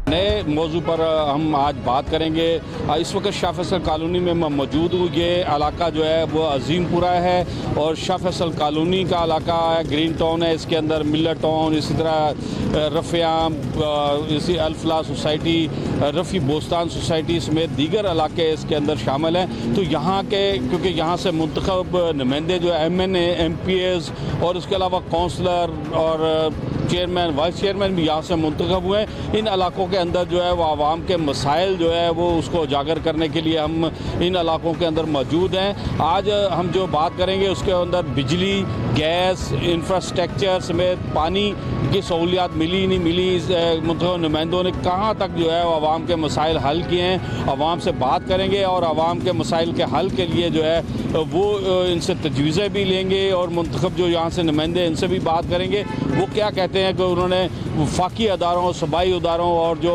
नए मौजू पर हम आज बात करेंगे। इस वक्त शाह फैसल कॉलोनी में मैं मौजूद हूँ। ये इलाका जो है वो अजीमपुरा है और शाह फैसल कॉलोनी का इलाका है, ग्रीन टाउन है, इसके अंदर मिलर टाउन, इसी तरह रफ़ियाम, इसी अल्फला सोसाइटी, रफ़ी बोस्तान सोसाइटी समेत दीगर इलाके इसके अंदर शामिल हैं। तो यहाँ के क्योंकि यहाँ से मुंतखब नुमाइंदे जो MNA MPs और उसके अलावा काउंसलर और चेयरमैन वाइस चेयरमैन भी यहाँ से मुंतखब हुए हैं। इन इलाकों के अंदर जो है वो आवाम के मसाइल जो है वो उसको उजागर करने के लिए हम इन इलाकों के अंदर मौजूद हैं। आज हम जो बात करेंगे उसके अंदर बिजली, गैस, इंफ्रास्ट्रक्चर समेत पानी की सहूलियात मिली नहीं मिली, मुंतखब नुमाइंदों ने कहाँ तक जो है वो आवाम के मसाइल हल किए हैं। आवाम से बात करेंगे और आवाम के मसाइल के हल के लिए जो है वो इनसे तजवीज़ें भी लेंगे और मुंतखब जो यहाँ से नुमाइंदे इनसे भी बात करेंगे वो क्या कहते हैं कि उन्होंने वफाकी अदारों, सूबाई अदारों और जो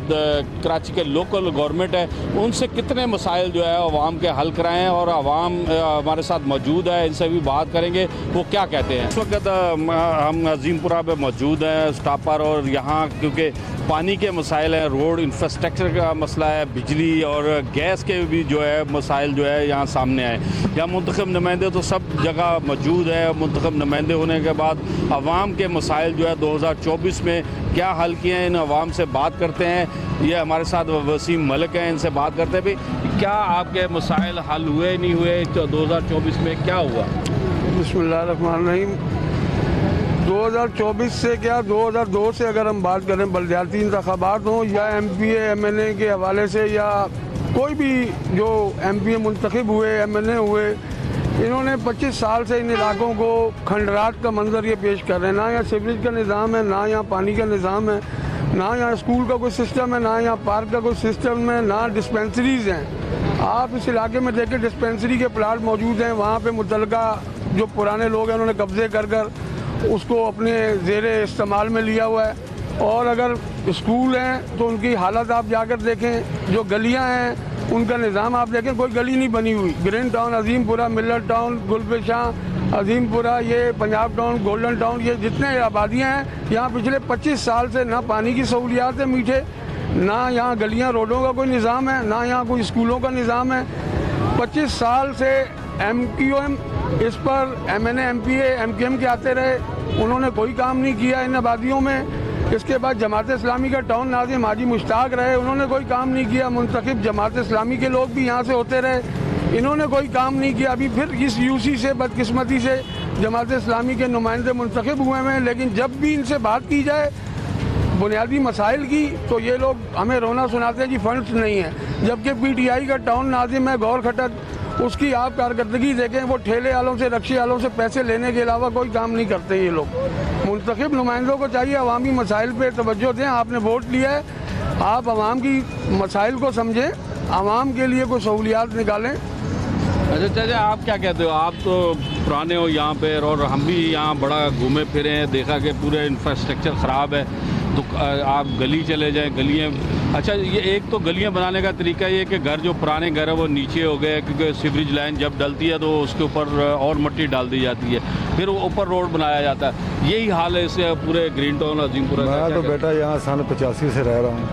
कराची के लोकल गवर्नमेंट है उनसे कितने मसाइल जो है आवाम के हल कराए हैं। और आवाम हमारे साथ मौजूद है, इनसे भी बात करेंगे वो क्या कहते हैं। इस वक्त हम अजीमपुरा पे मौजूद हैं स्टॉप पर, और यहाँ क्योंकि पानी के मसाइल हैं, रोड इंफ्रास्ट्रक्चर का मसला है, बिजली और गैस के भी जो है मसाइल जो है यहाँ सामने आए। यहाँ मुंतखब नुमाइंदे तो सब जगह मौजूद है। मुंतखब नुमाइंदे होने के बाद आवाम के मसाइल जो है 2024 में क्या हल किए हैं, इन आवाम से बात करते हैं। ये हमारे साथ वसीम मलिक हैं, इनसे बात करते हैं भाई क्या आपके मसाइल हल हुए नहीं हुए, तो 2024 में क्या हुआ। बिस्मिल्लाहिर्रहमानिर्रहीम। 2024 से क्या 2002 से अगर हम बात करें बलदियाती इंतखाबात हों या MPA MNA के हवाले से या कोई भी जो MPA मुंतखब हुए, MNA हुए, इन्होंने 25 साल से इन इलाकों को खंडरात का मंजर ये पेश कर रहे हैं। ना यहाँ सीवरेज का निज़ाम है, ना यहाँ पानी का निज़ाम है, ना यहाँ स्कूल का कोई सिस्टम है, ना यहाँ पार्क का कोई सिस्टम है, ना डिस्पेंसरीज़ हैं। आप इस इलाके में देखें डिस्पेंसरी के प्लाट मौजूद हैं, वहाँ पे मुतल्लिका जो पुराने लोग हैं उन्होंने कब्जे कर उसको अपने ज़ेरे इस्तेमाल में लिया हुआ है। और अगर स्कूल हैं तो उनकी हालत आप जाकर देखें, जो गलियाँ हैं उनका निज़ाम आप देखें, कोई गली नहीं बनी हुई। Green Town, Ajimpura, Miller Town, Gulfishan, Ajimpura, ये पंजाब टाउन, गोल्डन टाउन, ये जितने आबादियाँ हैं यहाँ पिछले 25 साल से ना पानी की सहूलियात है मीठे, ना यहाँ गलियाँ रोडों का कोई निज़ाम है, ना यहाँ कोई स्कूलों का निज़ाम है। 25 साल से MQM इस पर MNA MPA MQM के आते रहे, उन्होंने कोई काम नहीं किया इन आबादियों में। इसके बाद जमात इस्लामी का टाउन नाज़िम हाजी मुश्ताक रहे, उन्होंने कोई काम नहीं किया। मुंतखब जमात इस्लामी के लोग भी यहाँ से होते रहे, इन्होंने कोई काम नहीं किया। अभी फिर इस UC से बदकिस्मती से जमात इस्लामी के नुमाइंदे मुंतखब हुए हैं, लेकिन जब भी इनसे बात की जाए बुनियादी मसाइल की तो ये लोग हमें रोना सुनाते हैं जी फंड्स नहीं है। जबकि PTI का टाउन नाज़िम है गौर खटक, उसकी आप कारकर्दगी देखें, वो ठेले वालों से, रक्शे वालों से पैसे लेने के अलावा कोई काम नहीं करते ये लोग। मुंतखब नुमाइंदों को चाहिए अवामी मसाइल पे तवज्जो दें। आपने वोट लिया है, आप अवाम की मसाइल को समझें, अवाम के लिए कोई सहूलियात निकालें। अच्छा चाचा, आप क्या कहते हो? आप तो पुराने हो यहाँ पे और हम भी यहाँ बड़ा घूमे फिरे हैं, देखा कि पूरे इंफ्रास्ट्रक्चर ख़राब है। तो आप गली चले जाएं, गलियाँ, अच्छा ये एक तो गलियाँ बनाने का तरीका ये कि घर जो पुराने घर है वो नीचे हो गए, क्योंकि सीवरेज लाइन जब डलती है तो उसके ऊपर और मिट्टी डाल दी जाती है, फिर वो ऊपर रोड बनाया जाता है। यही हाल है इससे पूरे ग्रीन टाउन अजीमपुरा। मैं तो बेटा यहाँ सन 85 से रह रहा हूँ।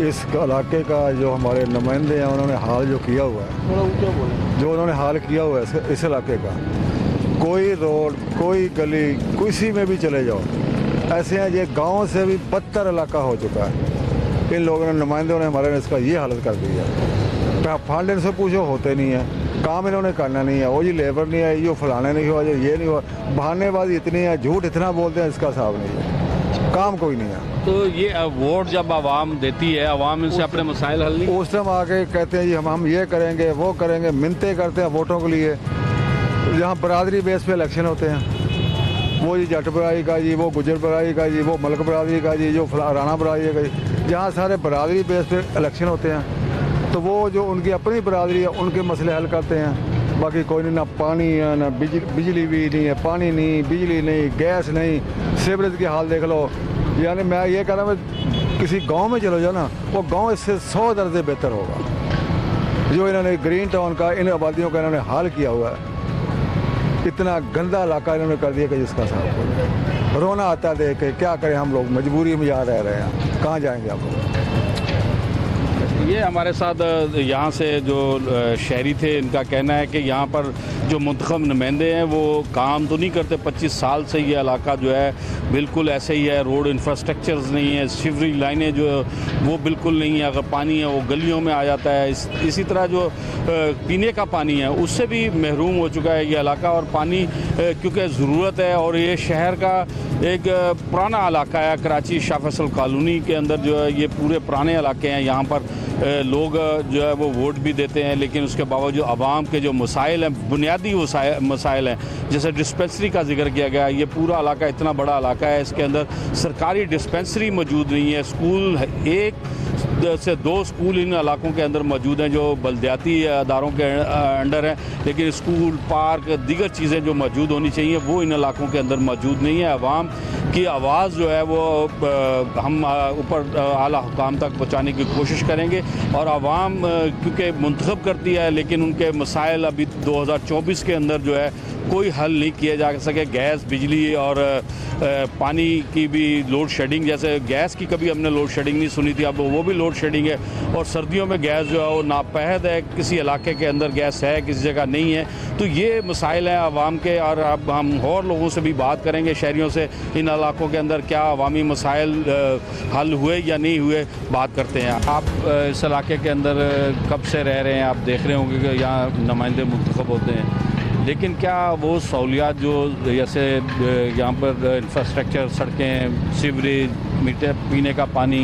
इस इलाके का जो हमारे नुमाइंदे हैं उन्होंने हाल जो किया हुआ है, जो उन्होंने हाल किया हुआ है इस इलाके का, कोई रोड, कोई गली, किसी में भी चले जाओ ऐसे हैं, ये गांव से भी बदतर इलाका हो चुका है। इन लोगों ने, नुमाइंदों ने हमारे इसका ये हालत कर दी है। फंड इनसे पूछो होते नहीं है, काम इन्होंने करना नहीं है। वो जी लेबर नहीं है, ये फलाने नहीं हुआ, ये नहीं हुआ, बहानेबाजी इतनी है, झूठ इतना बोलते हैं, इसका हिसाब नहीं है, काम कोई नहीं है। तो ये वोट जब आवाम देती है, आवाम इनसे अपने मसाइल हल नहीं, उस टाइम आके कहते हैं जी हम ये करेंगे, वो करेंगे, मिन्नतें करते हैं वोटों के लिए। जहाँ बरादरी बेस पे इलेक्शन होते हैं, वो जी जट बरादरी का जी, वो गुजर बरादरी का जी, वो मलक बरादरी का जी, जो राणा बरादरी का जी, जहाँ सारे बरादरी बेस पे इलेक्शन होते हैं, तो वो जो उनकी अपनी बरादरी है उनके मसले हल करते हैं। बाकी कोई नहीं, ना पानी है, ना बिजली भी नहीं है, पानी नहीं, बिजली नहीं, गैस नहीं, सीवरेज की हाल देख लो। यानी मैं ये कह रहा हूँ किसी गांव में चलो जाओ ना, वो गांव इससे 100 दर्जे बेहतर होगा। जो इन्होंने ग्रीन टाउन का, इन आबादियों का इन्होंने हाल किया हुआ है, इतना गंदा इलाका इन्होंने कर दिया कि जिसका साहब रोना आता है देख के। क्या करें हम लोग, मजबूरी में यहाँ रह रहे हैं, कहाँ जाएंगे आप लोग। ये हमारे साथ यहाँ से जो शहरी थे, इनका कहना है कि यहाँ पर जो मुंतखब नुमाइंदे हैं वो काम तो नहीं करते। 25 साल से ये इलाका जो है बिल्कुल ऐसे ही है, रोड इंफ्रास्ट्रक्चर्स नहीं है, सीवरेज लाइनें जो वो बिल्कुल नहीं है, अगर पानी है वो गलियों में आ जाता है। इसी तरह जो पीने का पानी है उससे भी महरूम हो चुका है ये इलाका। और पानी क्योंकि ज़रूरत है, और ये शहर का एक पुराना इलाका है, कराची शाह फैसल कॉलोनी के अंदर जो है ये पूरे पुराने इलाके हैं। यहाँ पर लोग जो है वो वोट भी देते हैं, लेकिन उसके बावजूद आवाम के जो मसाइल हैं, बुनियादी मसाइल हैं, जैसे डिस्पेंसरी का जिक्र किया गया, ये पूरा इलाका इतना बड़ा इलाका है, इसके अंदर सरकारी डिस्पेंसरी मौजूद नहीं है। स्कूल एक से 2 स्कूल इन इलाकों के अंदर मौजूद हैं जो बलदियाती अदारों के अंडर हैं, लेकिन स्कूल, पार्क, दीगर चीज़ें जो मौजूद होनी चाहिए वो इन इलाकों के अंदर मौजूद नहीं है। आवाम की आवाज़ जो है वो हम ऊपर आला हुकाम तक पहुँचाने की कोशिश करेंगे। और आवाम क्योंकि मुंतखब करती है, लेकिन उनके मसाइल अभी 2024 के अंदर जो है कोई हल नहीं किए जा सके। गैस, बिजली और पानी की भी लोड शेडिंग, जैसे गैस की कभी हमने लोड शेडिंग नहीं सुनी थी, अब वो भी लोड शेडिंग है। और सर्दियों में गैस जो है वो नापहद है, किसी इलाके के अंदर गैस है, किसी जगह नहीं है। तो ये मसाइल हैं आवाम के। और अब हम और लोगों से भी बात करेंगे, शहरियों से, इन इलाकों के अंदर क्या अवामी मसाइल हल हुए या नहीं हुए, बात करते हैं। आप इस इलाके के अंदर कब से रह रहे हैं? आप देख रहे होंगे कि यहाँ नुमाइंदे मुंतखब होते हैं, लेकिन क्या वो सहूलियात जो जैसे यहाँ पर इंफ्रास्ट्रक्चर, सड़कें, सीवरेज, पीने का पानी,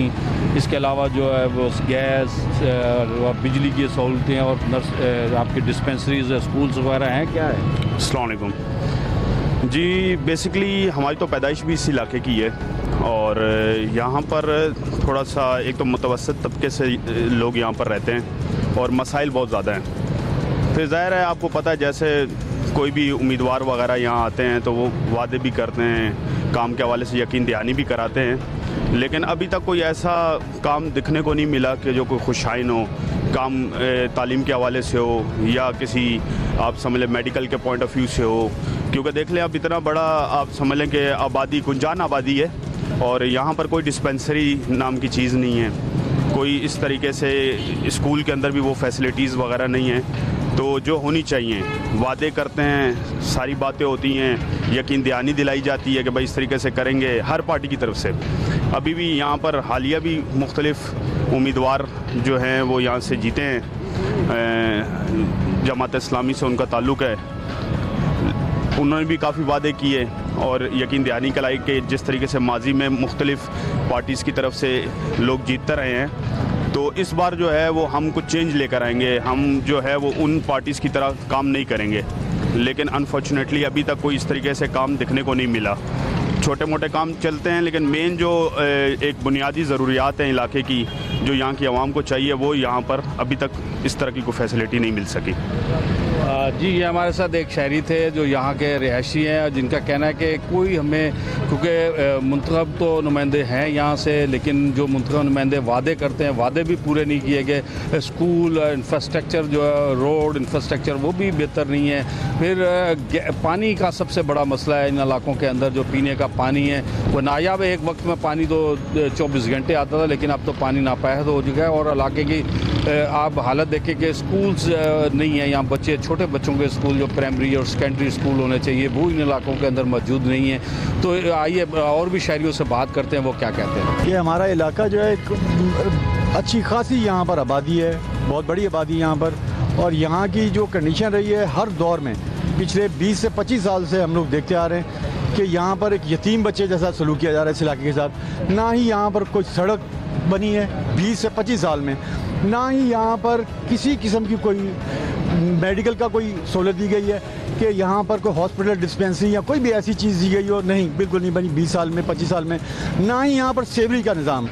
इसके अलावा जो है वो गैस और बिजली की सहूलतें और आपकी डिस्पेंसरीज, स्कूल्स वगैरह हैं, क्या है? अस्सलाम वालेकुम जी। बेसिकली हमारी तो पैदाइश भी इस इलाके की है, और यहाँ पर थोड़ा सा एक तो मुतवस्सित तबके से लोग यहाँ पर रहते हैं और मसाइल बहुत ज़्यादा हैं। फिर ज़ाहिर है आपको पता है, जैसे कोई भी उम्मीदवार वगैरह यहाँ आते हैं तो वो वादे भी करते हैं, काम के हवाले से यकीन दहानी भी कराते हैं, लेकिन अभी तक कोई ऐसा काम दिखने को नहीं मिला कि जो कोई खुशाइन हो, काम तालीम के हवाले से हो या किसी आप समझ लें मेडिकल के पॉइंट ऑफ व्यू से हो। क्योंकि देख लें अब इतना बड़ा आप समझ लें कि आबादी, गुंजान आबादी है, और यहाँ पर कोई डिस्पेंसरी नाम की चीज़ नहीं है, कोई इस तरीके से स्कूल के अंदर भी वो फैसिलिटीज़ वगैरह नहीं है। तो जो होनी चाहिए, वादे करते हैं, सारी बातें होती हैं, यकीन दहानी दिलाई जाती है कि भाई इस तरीके से करेंगे हर पार्टी की तरफ से। अभी भी यहाँ पर हालिया भी मुख्तलिफ उम्मीदवार जो हैं वो यहाँ से जीते हैं, जमात इस्लामी से उनका ताल्लुक़ है, उन्होंने भी काफ़ी वादे किए और यकीन दहानी कराई कि जिस तरीके से माजी में मुख्तलिफ पार्टीज़ की तरफ से लोग जीतते रहे हैं, तो इस बार जो है वो हम कुछ चेंज लेकर आएंगे। हम जो है वो उन पार्टीज़ की तरह काम नहीं करेंगे, लेकिन अनफॉर्चुनेटली अभी तक कोई इस तरीके से काम दिखने को नहीं मिला। छोटे मोटे काम चलते हैं, लेकिन मेन जो एक बुनियादी ज़रूरियात हैं इलाके की, जो यहाँ की आवाम को चाहिए, वो यहाँ पर अभी तक इस तरह की कोई फैसिलिटी नहीं मिल सकी। जी, ये हमारे साथ एक शहरी थे जो यहाँ के रिहायशी हैं, जिनका कहना है कि कोई हमें, क्योंकि मुंतखब तो नुमाइंदे हैं यहाँ से, लेकिन जो मुंतखब नुमाइंदे वादे करते हैं, वादे भी पूरे नहीं किए गए। स्कूल, इंफ्रास्ट्रक्चर जो है, रोड इंफ्रास्ट्रक्चर, वो भी बेहतर नहीं है। फिर पानी का सबसे बड़ा मसला है इन इलाकों के अंदर, जो पीने का पानी है वो नायाब है। एक वक्त में पानी तो 24 घंटे आता था, लेकिन अब तो पानी नापायद हो चुका है। और इलाके की आप हालत देखें कि स्कूल्स नहीं है यहाँ, बच्चे, छोटे बच्चों के स्कूल जो प्राइमरी और सेकेंडरी स्कूल होने चाहिए वो इन इलाकों के अंदर मौजूद नहीं है। तो आइए और भी शहरियों से बात करते हैं, वो क्या कहते हैं। ये हमारा इलाका जो है अच्छी खासी यहाँ पर आबादी है, बहुत बड़ी आबादी यहाँ पर, और यहाँ की जो कंडीशन रही है हर दौर में, पिछले 20 से 25 साल से हम लोग देखते आ रहे हैं कि यहाँ पर एक यतीम बच्चे जैसा सलूक किया जा रहा है इस इलाके के साथ। ना ही यहाँ पर कोई सड़क बनी है 20 से 25 साल में, ना ही यहाँ पर किसी किस्म की कोई मेडिकल का कोई सहूलत दी गई है कि यहाँ पर कोई हॉस्पिटल, डिस्पेंसरी या कोई भी ऐसी चीज़ दी गई हो। नहीं, बिल्कुल नहीं बनी 20 साल में, 25 साल में। ना ही यहाँ पर सेवरी का निज़ाम,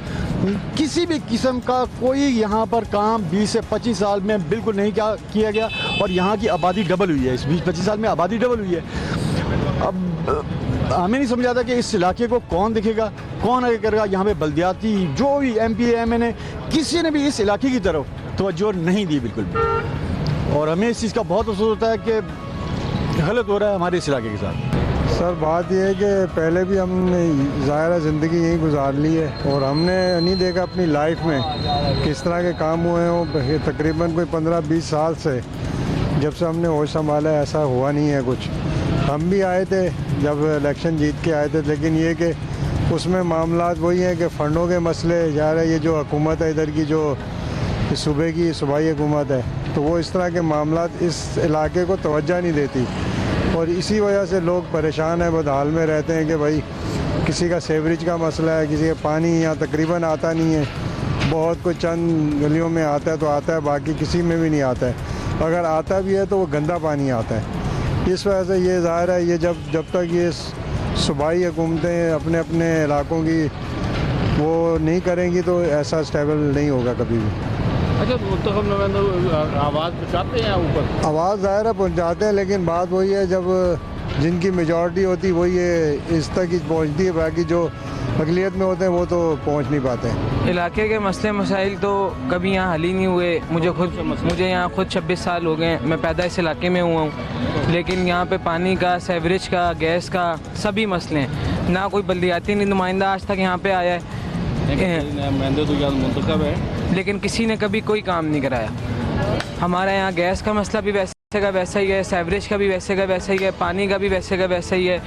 किसी भी किस्म का कोई यहाँ पर काम 20 से 25 साल में बिल्कुल नहीं किया गया। और यहाँ की आबादी डबल हुई है, इस 20-25 साल में आबादी डबल हुई है। अब हमें नहीं समझ आता कि इस इलाके को कौन देखेगा, कौन आगे करेगा। यहाँ पे बल्दियाती जो भी MP MNA किसी ने भी इस इलाके की तरफ तवज्जो नहीं दी बिल्कुल भी। और हमें इस चीज़ का बहुत अफसोस होता है कि गलत हो रहा है हमारे इस इलाके के साथ। सर बात यह है कि पहले भी हमने ज़ाहिर ज़िंदगी यहीं गुजार ली है और हमने नहीं देखा अपनी लाइफ में किस तरह के काम हुए हों। तकरीबन कोई 15-20 साल से जब से हमने होश संभाला है ऐसा हुआ नहीं है कुछ। हम भी आए थे जब इलेक्शन जीत के आए थे, लेकिन ये कि उसमें मामलात वही हैं कि फ़ंडों के मसले जा रहे। ये जो हुकूमत है इधर की, जो सूबाई हुकूमत है, तो वो इस तरह के मामलात इस इलाके को तवज्जो नहीं देती और इसी वजह से लोग परेशान हैं, बदहाल में रहते हैं कि भाई किसी का सेवरेज का मसला है, किसी का पानी यहाँ तकरीबन आता नहीं है, बहुत कुछ चंद गलियों में आता है तो आता है, बाकी किसी में भी नहीं आता है। अगर आता भी है तो वो गंदा पानी आता है। इस वजह से ये ज़ाहिर है ये जब तक ये सूबाई हुकूमतें अपने अपने इलाकों की वो नहीं करेंगी तो ऐसा स्टेबल नहीं होगा कभी भी। अच्छा, मुंतखब नुमाइंदे आवाज़ पहुँचाते हैं ऊपर? आवाज़ ज़ाहिर है पहुँचाते हैं, लेकिन बात वही है जब जिनकी मेजॉरिटी होती वही ये इस तक ही पहुँचती है, बाकी जो अक़लियत में होते हैं वो तो पहुँच नहीं पाते हैं। इलाके के मसले मसाइल तो कभी यहाँ हल ही नहीं हुए। मुझे यहाँ खुद 26 साल हो गए, मैं पैदा इस इलाके में हुआ हूँ, लेकिन यहाँ पे पानी का, सेवरेज का, गैस का सभी मसले हैं। ना कोई बल्दियाती नुमाइंदा आज तक यहाँ पे आया है, नुमाइंदे तो यहाँ मुंतखब है, लेकिन किसी ने कभी कोई काम नहीं कराया। हमारे यहाँ गैस का मसला भी वैसे का वैसा ही है, सेवरेज का भी वैसे का वैसा ही है, पानी का भी वैसे का वैसा ही है।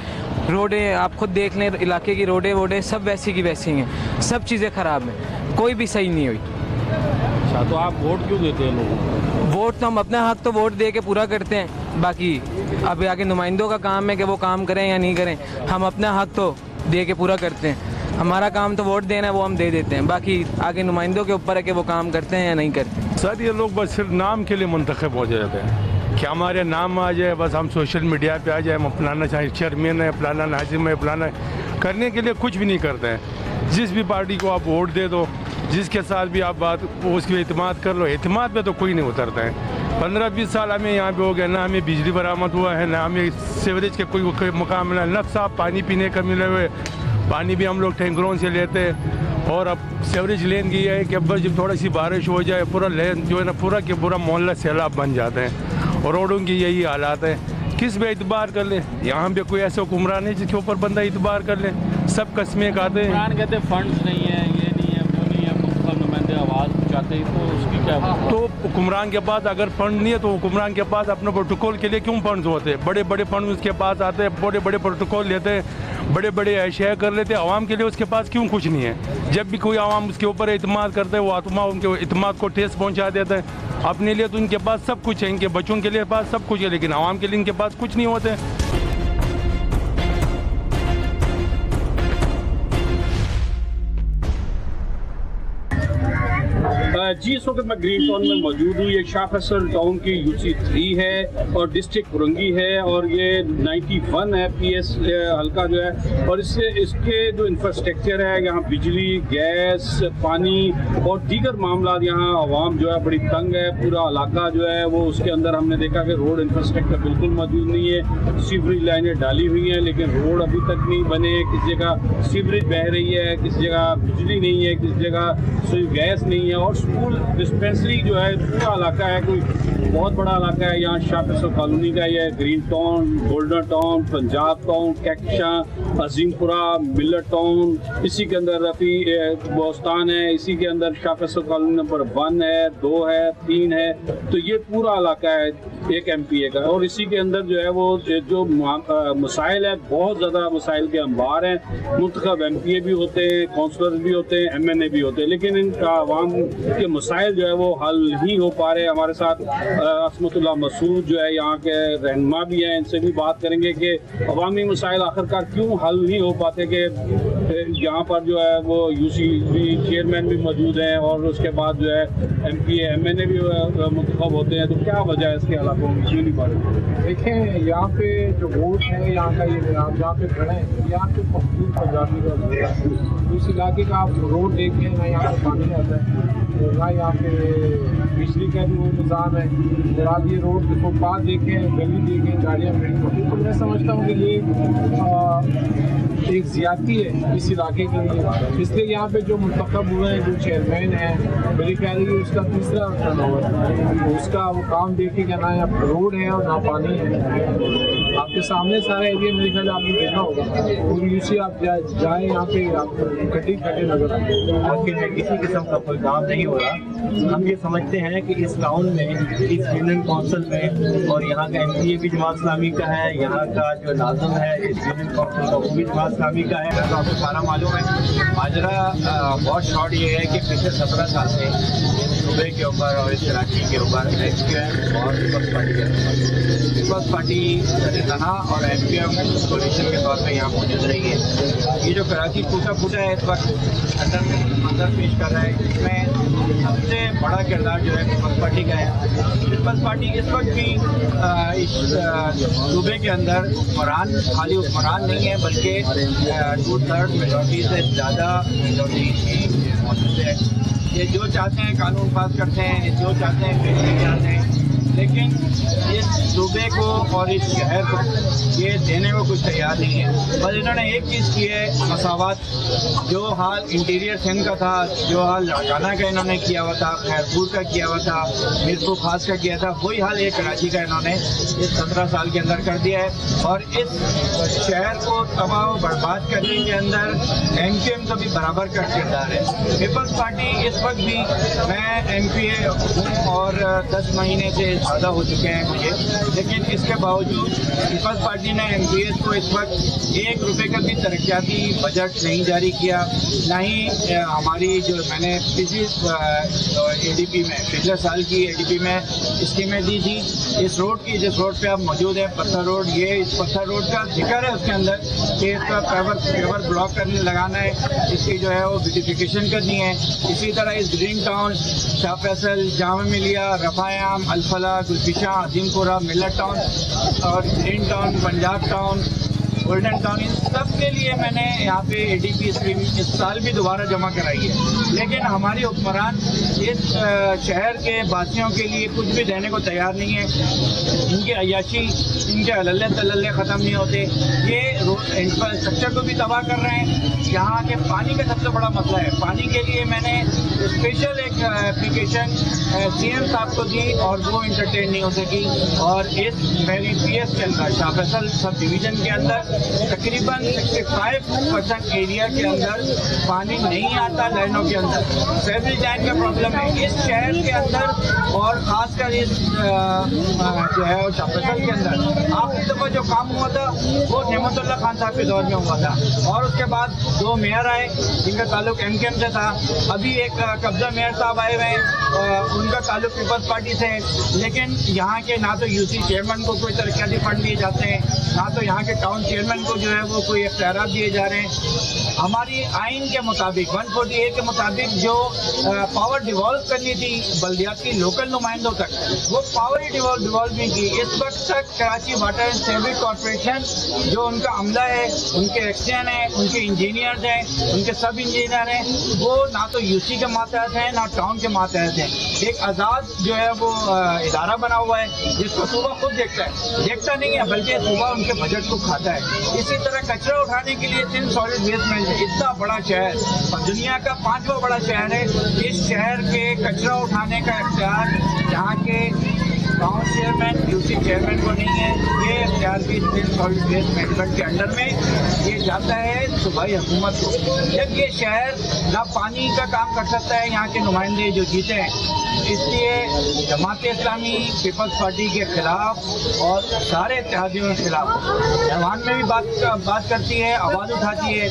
रोडें आप खुद देख लें, इलाके की रोडें वोडें सब वैसी की वैसी हैं, सब चीज़ें ख़राब हैं, कोई भी सही नहीं हुई। अच्छा, तो आप वोट क्यों देते हैं लोगों को? वोट तो हम अपना हक तो वोट दे के पूरा करते हैं, बाकी अब आगे नुमाइंदों का काम है कि वो काम करें या नहीं करें। हम अपना हक तो दे के पूरा करते हैं, हमारा काम तो वोट देना है, वो हम दे देते हैं, बाकी आगे नुमाइंदों के ऊपर है कि वो काम करते हैं या नहीं करते। सर ये लोग बस सिर्फ नाम के लिए मुंतखब हो जाते हैं कि हमारे नाम आ जाए, बस हम सोशल मीडिया पे आ जाए, हम फलाना चाहे चेयरमैन है, फलाना नाजिम है, फलाना करने के लिए कुछ भी नहीं करते हैं। जिस भी पार्टी को आप वोट दे दो, जिसके साथ भी आप बात उसकी एतमाद कर लो, एतमाद पे तो कोई नहीं उतरता है। 15-20 साल हमें यहाँ पे हो गए, ना हमें बिजली बरामद हुआ है, ना हमें सेवरेज के कोई मुकाम मिला, न साफ पानी पीने का मिले हुए। पानी भी हम लोग टैंकरों से लेते हैं और अब सेवरेज लेन की है कि अब बस जब थोड़ी सी बारिश हो जाए पूरा लेन जो है ना पूरा के पूरा मोहल्ला सैलाब बन जाते हैं और रोडों की यही हालात है। किस पे इतबार कर ले? यहाँ पे कोई ऐसा हुक्मरान है जिसके ऊपर बंदा इतबार कर ले? सब कस्में खाते हैं। कहते हैं फंड्स नहीं है, ये नहीं है, वो नहीं है, मुंतखब नुमाइंदे आवाज़ पहुँचाते हैं, तो उसकी क्या? तो हुक्मरान के पास अगर फंड नहीं है तो हुक्मरान के पास अपने प्रोटोकॉल के लिए क्यों फंड्स होते हैं? बड़े बड़े फंड उसके पास आते हैं, बड़े बड़े प्रोटोकॉल लेते हैं, बड़े बड़े अशिया कर लेते हैं। आवाम के लिए उसके पास क्यों कुछ नहीं है? जब भी कोई आवाम उसके ऊपर इतमाद करते हैं वो आत्मा उनके इतमाद को ठेस पहुंचा देता है। अपने लिए तो उनके पास सब कुछ है, इनके बच्चों के लिए पास सब कुछ है, लेकिन आवाम के लिए इनके पास कुछ नहीं होते। जी, इस वक्त मैं ग्रीन टाउन में मौजूद हूँ। ये शाह फैसल टाउन की UC3 है और डिस्ट्रिक्ट बुरंगी है और ये 91 है PS हल्का जो है। और इसके जो इंफ्रास्ट्रक्चर है, यहाँ बिजली, गैस, पानी और दीगर मामला, यहाँ आवाम जो है बड़ी तंग है। पूरा इलाका जो है वो उसके अंदर हमने देखा कि रोड इंफ्रास्ट्रक्चर बिल्कुल मौजूद नहीं है। सीवरेज लाइनें डाली हुई हैं लेकिन रोड अभी तक नहीं बने। किसी जगह सीवरेज बह रही है, किसी जगह बिजली नहीं है, किसी जगह गैस नहीं है और स्कूल डिस्पेंसरी जो है पूरा इलाका है, कोई बहुत बड़ा इलाका है। यहाँ शाह फैसल कॉलोनी का ये Green Town, Golden Town, Punjab Town, कैक्शा, अजीमपुरा, मिलर टाउन, इसी के अंदर रफ़ी बोस्तान है, इसी के अंदर शाह फैसल कॉलोनी नंबर 1 है, 2 है, 3 है। तो ये पूरा इलाका है एक MPA का और इसी के अंदर जो है वो जो मसाइल है, बहुत ज़्यादा मसाइल के अंबार हैं। मुंतखब MPA भी होते हैं, काउंसलर भी होते हैं, MNA भी होते हैं, लेकिन इनका आवाम के मसाइल जो है वो हल नहीं हो पा रहे। हमारे साथ असमतुल्लाह मसूद जो है यहाँ के रहनुमा भी हैं, इनसे भी बात करेंगे कि अवामी मसाइल आखिरकार क्यों हल नहीं हो पाते। कि यहाँ पर जो है वो UC3 चेयरमैन भी मौजूद हैं और उसके बाद जो है MPA MNA भी मुंतखब होते हैं, तो क्या वजह है इसके इलाकों में क्यों नहीं पा रहे? देखें, यहाँ पे जो वोट है, यहाँ का ये आप जहाँ पे खड़े हैं, यहाँ पे मखसूस पंजाबी का वोट है। इस इलाके का आप रोड देखें ना, यहाँ पे पानी आता है, ना यहाँ पे बिजली का भी वो इंतज़ाम है। और आप ये रोड फुटपाथ देखें, गली देखें, गाड़ियाँ खड़ी होती हैं, तो मैं समझता हूँ कि ये एक ज़्यादती है इस इलाके के लिए। इसलिए यहाँ पे जो मुंतखब हुए हैं, जो चेयरमैन है, मेरी ख्याल है कि उसका तीसरा टर्न ओवर है, उसका वो काम देखेगा ना यहाँ रोड है और ना पानी है। आपके सामने सारा एरिया मेरे ख्याल आपने देखा होगा, और यूसी आप जाए यहाँ पे आपको गड्ढे खड्डे नजर आते हैं। आखिर में किसी किस्म का कोई काम नहीं हो रहा। हम ये समझते हैं कि इस टाउन में, इस यूनियन काउंसिल में, और यहाँ का MPA भी जमात इस्लामी का है, यहाँ का जो नाज़िम है इस यूनियन काउंसिल का वो भी जमात इस्लामी का है। तो आपको सारा मालूम है। माजरा बहुत शॉर्ट ये है कि पिछले 17 साल से इस सूबे के ऊपर और इस कराची के ऊपर SPM और पीपल्स पार्टी के पीपल्स पार्टी तनहा और SPM कोलिशन के तौर पर यहाँ मौजूद रही है। ये जो कराची टूटा फूटा है इस वक्त अंदर में मंजर पेश कर रहा है, इसमें सबसे बड़ा किरदार जो है पीपल्स पार्टी का है। पीपल्स पार्टी इस वक्त भी इस सूबे के अंदर हुक्मरान, खाली हुक्मरान नहीं है बल्कि 2/3 मेजॉरिटी से ज़्यादा मेजॉरिटी मौजूद है। ये जो चाहते हैं कानून पास करते हैं, जो चाहते हैं बेचने चाहते हैं, लेकिन इस सूबे को और इस शहर को ये देने को कुछ तैयार नहीं है। बस इन्होंने एक चीज़ की है, मसावत। जो हाल इंटीरियर सिंध का था, जो हाल लाड़काना का इन्होंने किया हुआ था, खैरपुर का किया हुआ था, मीरपुर खास का किया था, वही हाल एक कराची का इन्होंने इस 17 साल के अंदर कर दिया है। और इस शहर को तबाह व बर्बाद करने के अंदर MQM का भी बराबर का किरदार है। पीपल्स पार्टी इस वक्त भी, मैं MPA हूँ और 10 महीने से ज़्यादा हो चुके हैं मुझे, लेकिन इसके बावजूद पीपल्स पार्टी ने MPS को इस वक्त ₹1 का भी तरक्याती बजट नहीं जारी किया। ना ही हमारी जो मैंने पिछली ADP में, पिछले साल की ADP में स्कीमें दी थी इस रोड की, जिस रोड पे आप मौजूद है पत्थर रोड, ये इस पत्थर रोड का जिक्र है उसके अंदर कि इसका पेवर ब्लॉक करने लगाना है, इसकी जो है वो ब्यूटिफिकेशन करनी है। इसी तरह इस ग्रीन टाउन, शाह फैसल, जामा मिलिया, रफायाम, अल्फला, गुलफिशा, अजीमपुरा, मिलत टाउन और Green Town, Punjab Town, Golden Town, इन सब के लिए मैंने यहाँ पे ADP स्कीम इस साल भी दोबारा जमा कराई है। लेकिन हमारी हुक्मरान इस शहर के वासियों के लिए कुछ भी देने को तैयार नहीं है। इनके अयाशी, इनके अल्ले तल्ले ख़त्म नहीं होते। ये इंफ्रास्ट्रक्चर को भी तबाह कर रहे हैं। यहाँ के पानी का सबसे बड़ा मसला है। पानी के लिए मैंने स्पेशल एक एप्लीकेशन CM साहब को दी और वो इंटरटेन नहीं हो सकी। और इस मेरी PS के अंदर, शाह फैसल सब डिवीज़न के अंदर तकरीबन 65% एरिया के अंदर पानी नहीं आता लाइनों के अंदर। सेवरेज लाइन का प्रॉब्लम है इस शहर के अंदर और ख़ासकर इस जो है शाह फैसल के अंदर। आखिरी दफ़ा जो काम हुआ था वो नेमतुल्लाह खान साहब के दौर में हुआ था और उसके बाद 2 मेयर आए जिनका ताल्लुक MQM से था। अभी एक कब्जा मेयर साहब आए हुए हैं, उनका ताल्लुक पीपल्स पार्टी से है। लेकिन यहाँ के ना तो UC चेयरमैन को कोई तरक्याती फंड दिए जाते हैं, ना तो यहाँ के टाउन चेयरमैन को जो है वो कोई इख्तियारात दिए जा रहे हैं। हमारी आइन के मुताबिक 148 के मुताबिक जो पावर डिवॉल्व करनी थी बल्दियाती लोकल नुमाइंदों तक, वो पावर ही डिवॉल्व नहीं की। इस वक्त तक Karachi water and sewerage corporation जो उनका अमला है, उनके एक्शन है, उनके इंजीनियर्स हैं, उनके सब इंजीनियर हैं, वो ना तो UC के मातहत हैं ना टाउन के मातहत हैं। एक आज़ाद जो है वो इदारा बना हुआ है जिसको सूबा खुद देखता नहीं है बल्कि सूबा उनके बजट को खाता है। इसी तरह कचरा उठाने के लिए 3 सॉलिड वेस्ट मैनेजमेंट, इतना बड़ा शहर और दुनिया का 5वां बड़ा शहर है, इस शहर के कचरा उठाने का इख्तियार यहाँ के टाउन चेयरमैन UC चेयरमैन को नहीं है। ये इख्तियार भी सॉलिड वेस्ट मैनेजमेंट के अंडर में ये जाता है सूबाई हुकूमत को। जब ये शहर ना पानी का काम कर सकता है यहाँ के नुमाइंदे जो जीते हैं, इसलिए जमात इस्लामी पीपल्स पार्टी के खिलाफ और सारे इत्तेहादियों के खिलाफ जवान में भी बात करती है, आवाज़ उठाती है।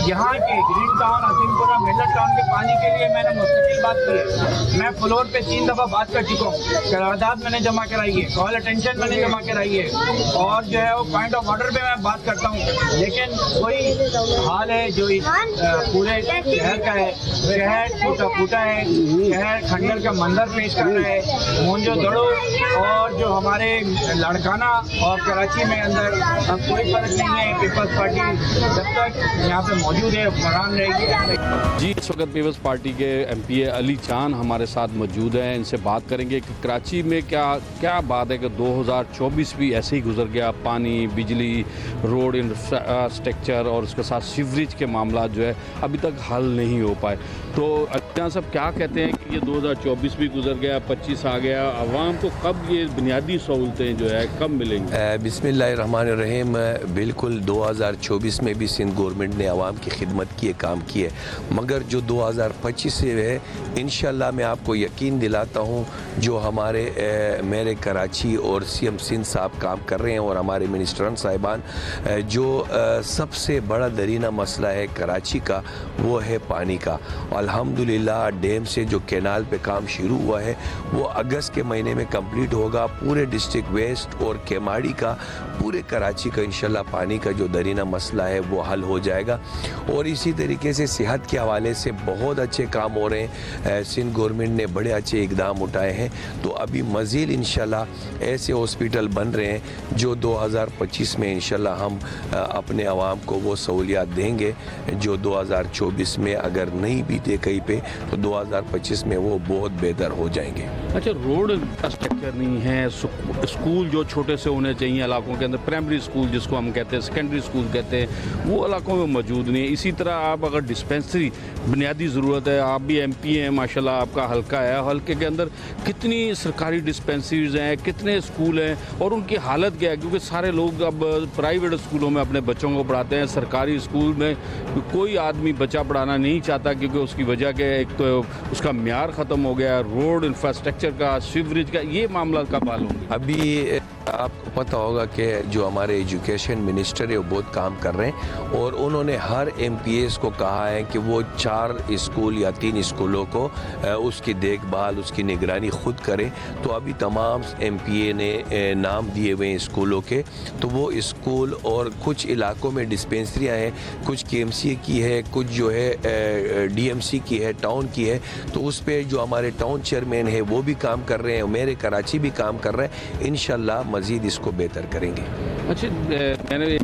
यहाँ के green Town, Azimpura, Millat town के पानी के लिए मैंने मुस्तकिल बात की है। मैं फ्लोर पे 3 दफ़ा बात कर चुका हूँ, करारदाद मैंने जमा कराई है, कॉल अटेंशन मैंने जमा कराई है और जो है वो पॉइंट ऑफ ऑर्डर पे मैं बात करता हूँ। लेकिन कोई हाल है जो इस पूरे शहर का है। शहर टूटा फूटा है, शहर खंडर का मंजर पेश कर रहा है। मोंजो दड़ो और जो हमारे लाड़काना और कराची में अंदर अब कोई फर्क नहीं है। पीपल्स पार्टी जब तक यहाँ पे मौजूद है हुक्मरान रहेगी। जी, इस वक्त पीपल्स पार्टी के MPA अली चांद हमारे साथ मौजूद हैं। इनसे बात करेंगे कि कराची में क्या क्या बात है कि 2024 भी ऐसे ही गुजर गया, पानी, बिजली, रोड इंफ्रास्ट्रक्चर और उसके साथ सीवरेज के मामला जो है अभी तक हल नहीं हो पाए। तो अल्लाह साहब क्या कहते हैं कि ये 2024 भी गुजर गया, 25 आ गया, आवाम को कब ये बुनियादी सहूलतें जो है कब मिलेंगी? बिस्मिल्लाहिर्रहमानिर्रहीम। बिल्कुल 2024 में भी सिंध गवर्नमेंट ने आवाम की खिदमत की है, काम की है, मगर जो 2025 से है इंशाल्लाह मैं आपको यकीन दिलाता हूँ जो हमारे मेरे कराची और सीएम सिंध साहब काम कर रहे हैं और हमारे मिनिस्टरान साहिबान, जो सबसे बड़ा दरीना मसला है कराची का वो है पानी का। अल्हम्दुलिल्लाह डैम से जो कैनाल पे काम शुरू हुआ है वो अगस्त के महीने में कंप्लीट होगा। पूरे डिस्ट्रिक्ट वेस्ट और केमाड़ी का, पूरे कराची का इंशाल्लाह पानी का जो दरीना मसला है वो हल हो जाएगा। और इसी तरीके से सेहत के हवाले से बहुत अच्छे काम हो रहे हैं, सिंध गवर्नमेंट ने बड़े अच्छे इकदाम उठाए हैं। तो अभी मज़ीद इंशाल्लाह ऐसे हॉस्पिटल बन रहे हैं जो 2025 में इंशाल्लाह हम अपने आवाम को वो सहूलियात देंगे जो 2024 में अगर नहीं भी थे कहीं पे तो 2025 में वो बहुत बेहतर हो जाएंगे। अच्छा, रोड इंफ्रास्ट्रक्चर नहीं है, स्कूल जो छोटे से होने चाहिए इलाकों के अंदर, प्राइमरी स्कूल जिसको हम कहते हैं, सेकेंडरी स्कूल कहते हैं, वो इलाकों में मौजूद नहीं है। इसी तरह आप अगर डिस्पेंसरी बुनियादी ज़रूरत है, आप भी MP हैं माशाल्लाह, आपका हल्का है, हल्के के अंदर कितनी सरकारी डिस्पेंसरीज हैं, कितने स्कूल हैं और उनकी हालत क्या है? क्योंकि सारे लोग अब प्राइवेट स्कूलों में अपने बच्चों को पढ़ाते हैं, सरकारी स्कूल में कोई आदमी बच्चा पढ़ाना नहीं चाहता क्योंकि उसकी वजह के एक तो उसका म्यार ख़त्म हो गया, रोड इंफ्रास्ट्रक्चर का, सीवरेज का, ये मामला कब हल होंगे? अभी आपको पता होगा कि जो हमारे एजुकेशन मिनिस्टर है वो बहुत काम कर रहे हैं और उन्होंने हर MPs को कहा है कि वो 4 स्कूल या 3 स्कूलों को उसकी देखभाल, उसकी निगरानी खुद करें। तो अभी तमाम MPA ने नाम दिए हुए हैं स्कूलों के, तो वो स्कूल और कुछ इलाकों में डिस्पेंसरियाँ हैं, कुछ KMC की है, कुछ जो है DMC की है, टाउन की है। तो उस पर जो हमारे टाउन चेयरमैन है वो भी काम कर रहे हैं, मेरे कराची भी काम कर रहे हैं, इंशाल्लाह मज़ीद इसको बेहतर करेंगे। अच्छा, मैंने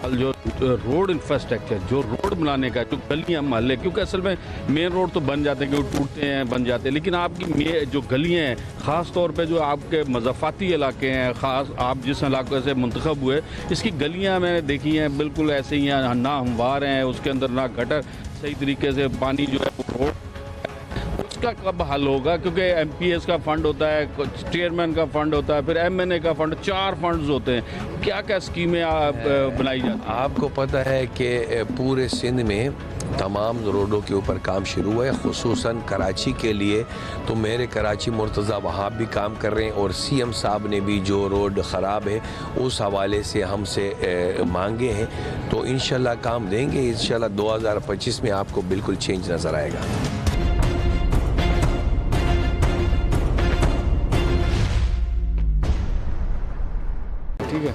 जो रोड इंफ्रास्ट्रक्चर, जो रोड बनाने का, जो गलियां मोहल्ले, क्योंकि असल में मेन रोड तो बन जाते हैं क्योंकि टूटते हैं, बन जाते हैं, लेकिन आपकी जो गलियां हैं ख़ास तौर पे जो आपके मज़ाफ़ाती इलाके हैं, ख़ास आप जिस इलाके से मुंतखब हुए, इसकी गलियां मैंने देखी हैं बिल्कुल ऐसे ही हैं, ना हमवार हैं, उसके अंदर ना गटर सही तरीके से, पानी जो है वो रोड, उसका कब हल होगा? क्योंकि MPS का फंड होता है, चेयरमैन का फंड होता है, फिर MNA का फंड, 4 फंड्स होते हैं, क्या क्या स्कीमें बनाई जाती हैं? आपको पता है कि पूरे सिंध में तमाम रोडों के ऊपर काम शुरू हुआ है, खुसूसन कराची के लिए तो मेरे कराची मुर्तज़ा वहाँ भी काम कर रहे हैं और CM साहब ने भी जो रोड ख़राब है उस हवाले से हमसे मांगे हैं, तो इंशाल्लाह काम देंगे। इंशाल्लाह 2025 में आपको बिल्कुल चेंज नज़र आएगा। ठीक है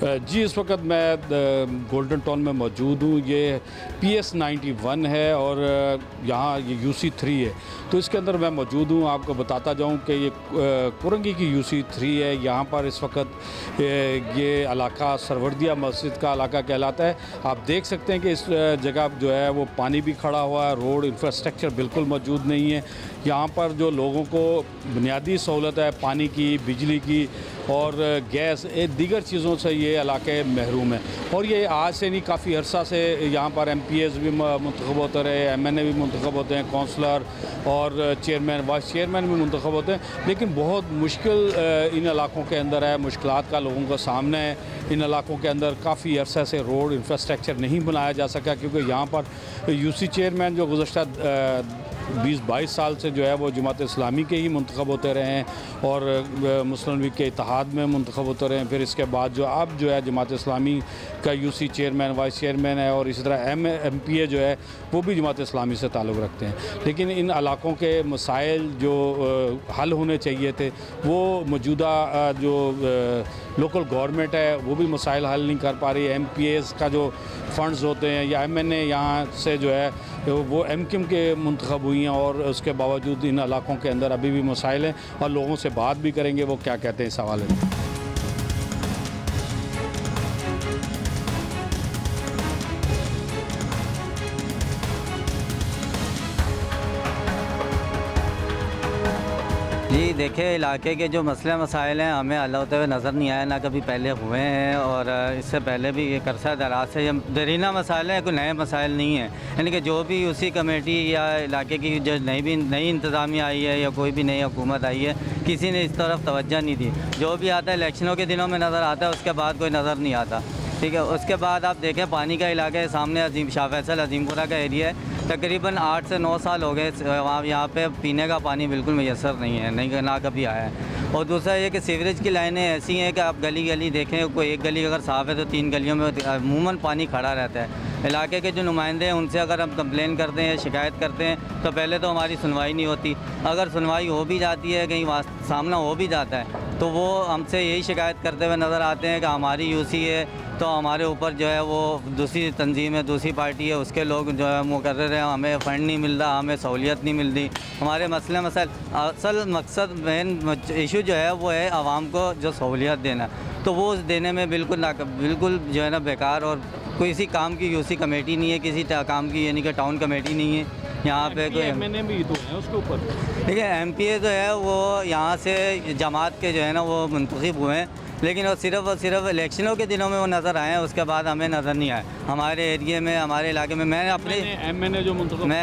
जी, इस वक्त मैं गोल्डन टाउन में मौजूद हूँ। ये PS 91 है और यहाँ ये UC 3 है, तो इसके अंदर मैं मौजूद हूँ। आपको बताता जाऊँ कि ये कुरंगी की UC 3 है। यहाँ पर इस वक्त ये इलाका सरवर्दिया मस्जिद का इलाका कहलाता है। आप देख सकते हैं कि इस जगह जो है वो पानी भी खड़ा हुआ है, रोड इंफ्रास्ट्रक्चर बिल्कुल मौजूद नहीं है। यहाँ पर जो लोगों को बुनियादी सहूलत है पानी की, बिजली की और गैस, दीगर चीज़ों से ये इलाके महरूम है। और ये आज से नहीं, काफ़ी अरसा से यहाँ पर MPs भी मुंतखब होते रहे, MNA भी मुंतखब होते हैं, काउंसलर और चेयरमैन, वाइस चेयरमैन भी मुंतखब होते हैं, लेकिन बहुत मुश्किल इन इलाकों के अंदर है, मुश्किलात का लोगों का सामना है। इन इलाकों के अंदर काफ़ी अरसा से रोड इंफ्रास्ट्रक्चर नहीं बनाया जा सका क्योंकि यहाँ पर UC चेयरमैन जो गुज़श्ता 20-22 साल से जो है वो जमात इस्लामी के ही मुंतखब होते रहे हैं और मुस्लिम लीग के इत्तेहाद में मुंतखब होते रहे हैं। फिर इसके बाद जो अब जो है जमात इस्लामी का UC चेयरमैन, वाइस चेयरमैन है और इसी तरह MPA जो है वो भी जमात इस्लामी से ताल्लुक़ रखते हैं। लेकिन इन इलाकों के मसाइल जो हल होने चाहिए थे वो मौजूदा जो लोकल गवर्नमेंट है वो भी मसाइल हल नहीं कर पा रही है। MPAs का जो फ़ंड्स होते हैं या MNA यहाँ से जो है वो MKIM के मुंतखब हुई हैं और उसके बावजूद इन इलाकों के अंदर अभी भी मसाइल हैं और लोगों से बात भी करेंगे वो क्या कहते हैं इस हवाले में। ये देखे इलाके के जो मसले मसाइल हैं हमें हल होते हुए नज़र नहीं आया, ना कभी पहले हुए हैं और इससे पहले भी ये अरसा दराज से ये दरीना मसाइल हैं, कोई नए मसाइल नहीं हैं। यानी कि जो भी उसी कमेटी या इलाके की जो नई इंतज़ामिया आई है या कोई भी नई हुकूमत आई है, किसी ने इस तरफ तवज्जो नहीं दी। जो भी आता है इलेक्शनों के दिनों में नज़र आता है, उसके बाद कोई नज़र नहीं आता। ठीक है, उसके बाद आप देखें पानी का इलाका है, सामने शाह फैसल अजीमपुरा का एरिया है, तकरीबन 8 से 9 साल हो गए वहाँ यहाँ पे पीने का पानी बिल्कुल मैसर नहीं है, नहीं ना कभी आया है। और दूसरा ये कि सीवरेज की लाइनें ऐसी हैं कि आप गली गली देखें, कोई एक गली अगर साफ़ है तो 3 गलियों में अमूमन पानी खड़ा रहता है। इलाके के जो नुमाइंदे हैं उनसे अगर हम कंप्लेन करते हैं, शिकायत करते हैं, तो पहले तो हमारी सुनवाई नहीं होती। अगर सुनवाई हो भी जाती है, कहीं सामना हो भी जाता है, तो वो हमसे यही शिकायत करते हुए नज़र आते हैं कि हमारी यूसी है तो हमारे ऊपर जो है वो दूसरी तंजीम है, दूसरी पार्टी है, उसके लोग जो है मुकर्रर हैं, हमें फ़ंड नहीं मिल रहा, हमें सहूलियत नहीं मिल रही। हमारे मसले मसाइल असल मकसद मेन इशू जो है वो है आवाम को जो सहूलियत देना, तो वो देने में बिल्कुल जो है ना बेकार, और कोई किसी काम की यूसी कमेटी नहीं है, किसी काम की यानी कि टाउन कमेटी नहीं है यहाँ पे कोई। एमएनए भी तो है उसके ऊपर। देखिए एमपीए जो है वो यहाँ से जमात के जो है ना वो मुंतखब हुए हैं, लेकिन वो सिर्फ इलेक्शनों के दिनों में वो नज़र आए हैं, उसके बाद हमें नज़र नहीं आए। हमारे एरिए में, हमारे इलाके में मैं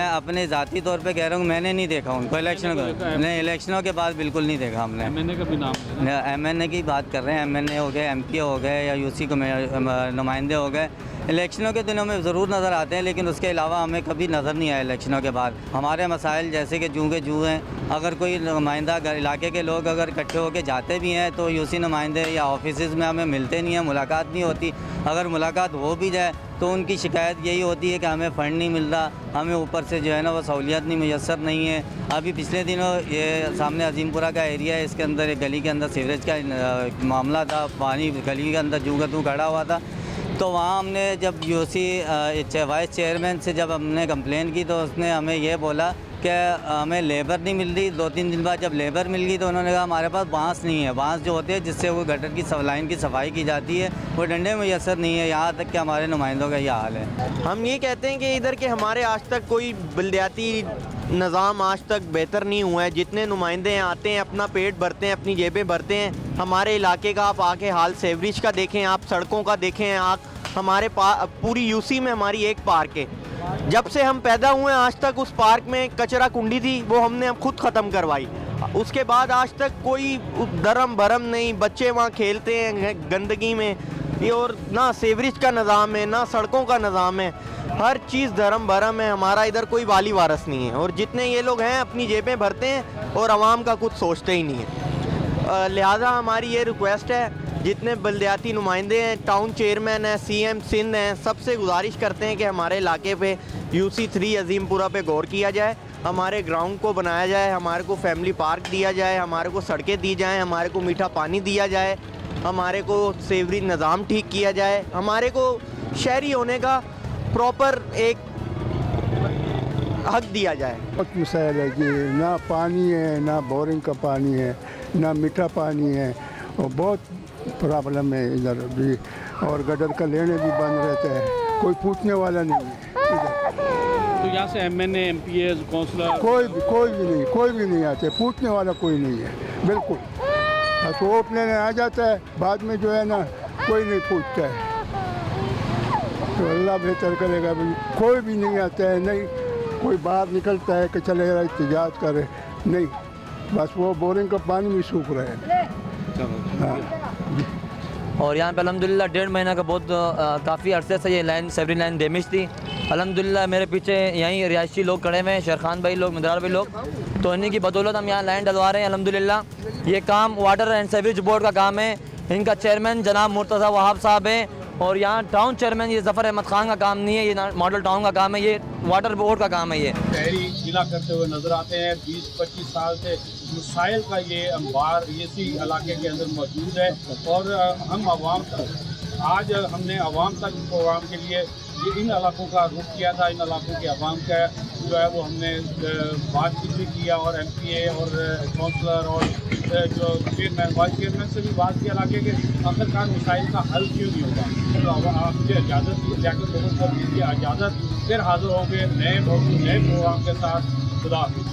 अपने ज़ाती तौर पे कह रहा हूँ, मैंने नहीं देखा उनको इलेक्शनों के बाद बिल्कुल नहीं देखा हमने। एमएनए का भी नाम, एमएनए की बात कर रहे हैं, एमएनए हो गए, एमपीए हो गए या यूसी नुमाइंदे हो गए, इलेक्शनों के दिनों में ज़रूर नज़र आते हैं, लेकिन उसके अलावा हमें कभी नज़र नहीं आया इलेक्शनों के बाद। हमारे मसाइल जैसे कि जूँ के जूँ हैं, अगर कोई नुमाइंदा इलाके के लोग अगर इकट्ठे होकर जाते भी हैं तो यूसी नुमाइंदे या ऑफिस में हमें मिलते नहीं हैं, मुलाकात नहीं होती। अगर मुलाकात हो भी जाए तो उनकी शिकायत यही होती है कि हमें फ़ंड नहीं मिल रहा, हमें ऊपर से जो है ना वो सहूलियत नहीं मैसर नहीं है। अभी पिछले दिनों ये सामने अजीमपुरा का एरिया है, इसके अंदर एक गली के अंदर सीवरेज का मामला था, पानी गली के अंदर जूँ का तू खड़ा हुआ था। तो वहाँ हमने जब यूसी वाइस चेयरमैन से जब हमने कंप्लेन की तो उसने हमें ये बोला कि हमें लेबर नहीं मिल रही। 2-3 दिन बाद जब लेबर मिल गई तो उन्होंने कहा हमारे पास बांस नहीं है। बांस जो होते हैं जिससे वो गटर की लाइन की सफाई की जाती है, वो डंडे मैसर नहीं है। यहाँ तक कि हमारे नुमाइंदों का यह हाल है। हम ये कहते हैं कि इधर के हमारे आज तक कोई बल्दियाती निज़ाम आज तक बेहतर नहीं हुआ है। जितने नुमाइंदे आते हैं अपना पेट भरते हैं, अपनी जेबें भरते हैं। हमारे इलाके का आप आके हाल सेवरेज का देखें, आप सड़कों का देखें। आप हमारे पूरी यूसी में हमारी एक पार्क है, जब से हम पैदा हुए आज तक उस पार्क में कचरा कुंडी थी, वो हमने अब खुद ख़त्म करवाई। उसके बाद आज तक कोई धर्म भरम नहीं, बच्चे वहाँ खेलते हैं गंदगी में। ये और ना सेवरेज का निज़ाम है, ना सड़कों का निज़ाम है, हर चीज़ धर्म भरम है। हमारा इधर कोई वाली वारस नहीं है, और जितने ये लोग हैं अपनी जेबें भरते हैं और आवाम का कुछ सोचते ही नहीं है। लिहाजा हमारी ये रिक्वेस्ट है, जितने बल्दियाती नुमाइंदे हैं, टाउन चेयरमैन हैं, सीएम सिंध हैं, सबसे गुजारिश करते हैं कि हमारे इलाके पे यूसी 3 अजीमपुरा पे गौर किया जाए, हमारे ग्राउंड को बनाया जाए, हमारे को फैमिली पार्क दिया जाए, हमारे को सड़कें दी जाएं, हमारे को मीठा पानी दिया जाए, हमारे को सेवरेज निज़ाम ठीक किया जाए, हमारे को शहरी होने का प्रॉपर एक हक दिया जाए। बहुत मसाइल है जी, ना पानी है, ना बोरिंग का पानी है, ना मीठा पानी है, और बहुत प्रॉब्लम है इधर भी। और गटर का लेने भी बंद रहते हैं, कोई पूछने वाला नहीं है इधर। तो यहाँ से एमएनए, एमपीए, काउंसलर कोई भी नहीं आते, पूछने वाला कोई नहीं है बिल्कुल। बस वोट लेने आ जाता है, बाद में जो है ना कोई नहीं पूछता है। तो अल्लाह बेहतर करेगा, कोई भी नहीं आता है, नहीं कोई बाहर निकलता है कि चले एहतिजाज करे, नहीं, बस वो बोरिंग का पानी भी सूख रहा है। और यहाँ पे अल्हम्दुलिल्लाह 1.5 महीना का बहुत काफ़ी अरसे से ये लाइन सेवरेज लाइन डैमेज थी। अल्हम्दुलिल्लाह मेरे पीछे यहीं रिहायशी लोग खड़े हुए हैं, शेर खान भाई लोग, मदरार भाई लोग, तो इन्हीं की बदौलत हम यहाँ लाइन डलवा रहे हैं। अल्हम्दुलिल्लाह ये काम वाटर एंड सेवरेज बोर्ड का काम है, इनका चेयरमैन जनाब मुर्तज़ा वहाब साहब हैं, और यहाँ टाउन चेयरमैन ये ज़फ़र अहमद खान का काम नहीं है, ये मॉडल टाउन का काम है, ये वाटर बोर्ड का काम है। ये शहरी जिला करते हुए नज़र आते हैं। 20-25 साल से मसाइल का ये अंबार इसी इलाके के अंदर मौजूद है, और हम आवाम तक आज हमने आवाम तक प्रोग्राम के लिए ये इन इलाकों का रुख किया था। इन इलाकों के आवाम का जो है वो हमने बातचीत भी किया, और एमपीए और काउंसलर और जो चेयरमैन, वाइस चेयरमैन से भी बात की इलाके के आखिरकार मसाइल का हल क्यों नहीं होगा। तो आप मुझे इजाज़त दी, जाकर लोगों को दीजिए इजाज़त, फिर हाजिर होंगे नए प्रोग्राम के साथ। खुदा हाफिज़।